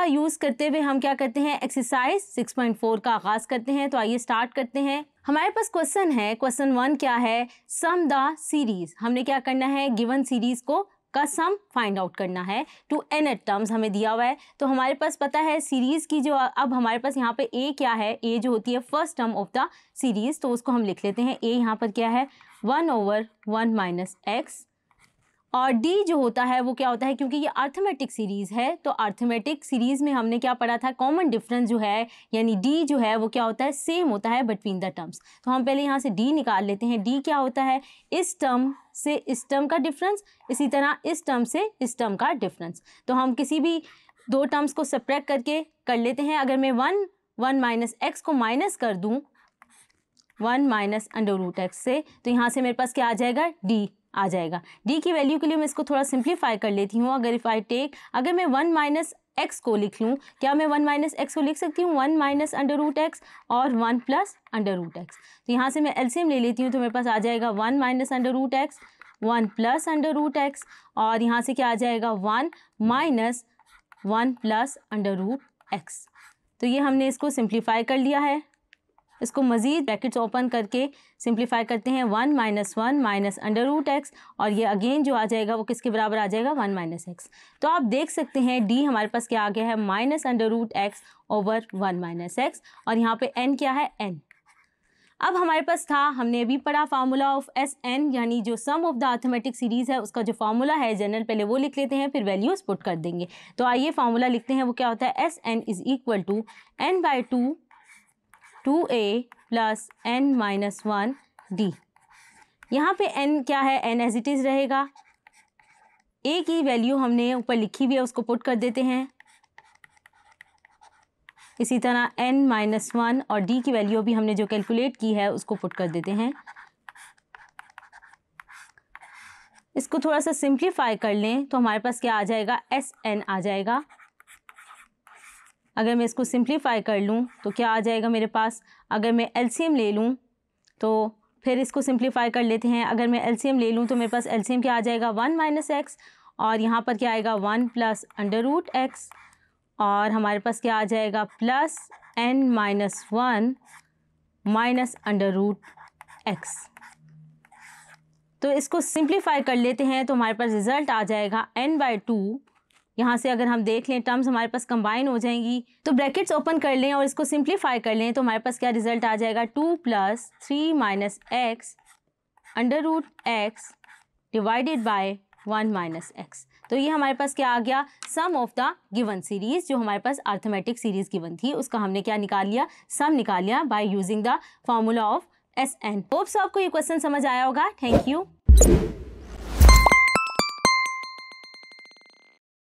Use करते हुए हम क्या करते हैं, एक्सरसाइज 6.4 का आगाज़ करते हैं। तो आइए स्टार्ट करते हैं। हमारे पास क्वेश्चन है, क्वेश्चन 1 क्या है, सम द सीरीज़। हमने क्या करना है, गिवन सीरीज़ को का सम फाइंड आउट करना है टू n टर्म्स हमें दिया हुआ है। तो हमारे पास पता है सीरीज़ की जो, अब हमारे पास यहाँ पे a क्या है, a जो होती है first term of the series, तो उसको हम लिख लेते हैं। a यहाँ पर क्या है, 1/1 माइनस x, और d जो होता है वो क्या होता है, क्योंकि ये अर्थमेटिक सीरीज़ है तो अर्थमेटिक सीरीज़ में हमने क्या पढ़ा था, कॉमन डिफरेंस जो है यानी d जो है वो क्या होता है, सेम होता है बिटवीन द टर्म्स। तो हम पहले यहाँ से d निकाल लेते हैं। d क्या होता है, इस टर्म से इस टर्म का डिफरेंस, इसी तरह इस टर्म से इस टर्म का डिफरेंस। तो हम किसी भी दो टर्म्स को सब्ट्रैक्ट करके कर लेते हैं। अगर मैं 1 माइनस एक्स को माइनस कर दूँ 1 माइनस अंडर रूट एक्स से, तो यहाँ से मेरे पास क्या आ जाएगा, d आ जाएगा। d की वैल्यू के लिए मैं इसको थोड़ा सिंप्लीफाई कर लेती हूँ। अगर मैं 1 माइनस एक्स को लिख लूँ, क्या मैं 1 माइनस एक्स को लिख सकती हूँ 1 माइनस अंडर रूट एक्स और 1 प्लस अंडर रूट एक्स। तो यहाँ से मैं एलसीएम ले लेती हूँ, तो मेरे पास आ जाएगा 1 minus under root x 1 plus under root x, और यहाँ से क्या आ जाएगा 1 minus 1 plus under root x. तो ये हमने इसको सिंप्लीफाई कर लिया है। इसको मज़ीद ब्रैकेट्स ओपन करके सिंप्लीफाई करते हैं, 1 minus 1 minus under root x, और ये अगेन जो आ जाएगा वो किसके बराबर आ जाएगा, 1 माइनस एक्स। तो आप देख सकते हैं d हमारे पास क्या आ गया है, minus under root x over 1 minus x, और यहाँ पे n क्या है, n। अब हमारे पास था, हमने अभी पढ़ा फार्मूला ऑफ Sn, यानी जो सम ऑफ द अर्थमेटिक सीरीज़ है उसका जो फार्मूला है जनरल, पहले वो लिख लेते हैं फिर वैल्यूज़ पुट कर देंगे। तो आइए फार्मूला लिखते हैं। वो क्या होता है, Sn is equal to n/2 2a plus n minus 1 d। यहाँ पे n क्या है, n एज इट इज़ रहेगा। a की वैल्यू हमने ऊपर लिखी हुई है उसको पुट कर देते हैं। इसी तरह n माइनस 1 और d की वैल्यू भी हमने जो कैलकुलेट की है उसको पुट कर देते हैं। इसको थोड़ा सा सिंप्लीफाई कर लें तो हमारे पास क्या आ जाएगा, Sn आ जाएगा। अगर मैं इसको सिंप्लीफाई कर लूँ तो क्या आ जाएगा मेरे पास, अगर मैं एलसीएम ले लूँ तो फिर इसको सिंप्लीफाई कर लेते हैं। अगर मैं एलसीएम ले लूँ तो मेरे पास एलसीएम क्या आ जाएगा, 1 माइनस एक्स, और यहाँ पर क्या आएगा 1 प्लस अंडर रूट एक्स, और हमारे पास क्या आ जाएगा plus n minus 1 minus under root x. तो इसको सिंप्लीफाई कर लेते हैं तो हमारे पास रिज़ल्ट आ जाएगा n/2। यहाँ से अगर हम देख लें टर्म्स हमारे पास कंबाइन हो जाएंगी, तो ब्रैकेट्स ओपन कर लें और इसको सिंप्लीफाई कर लें तो हमारे पास क्या रिजल्ट आ जाएगा, 2 plus 3 minus x under root x divided by 1 minus x. तो ये हमारे पास क्या आ गया, sum of the given series. जो हमारे पास अर्थमेटिक सीरीज़ गिवन थी उसका हमने क्या निकाल लिया, सम निकाल लिया by using the formula of Sn। Hopes आपको ये क्वेश्चन समझ आया होगा। Thank you.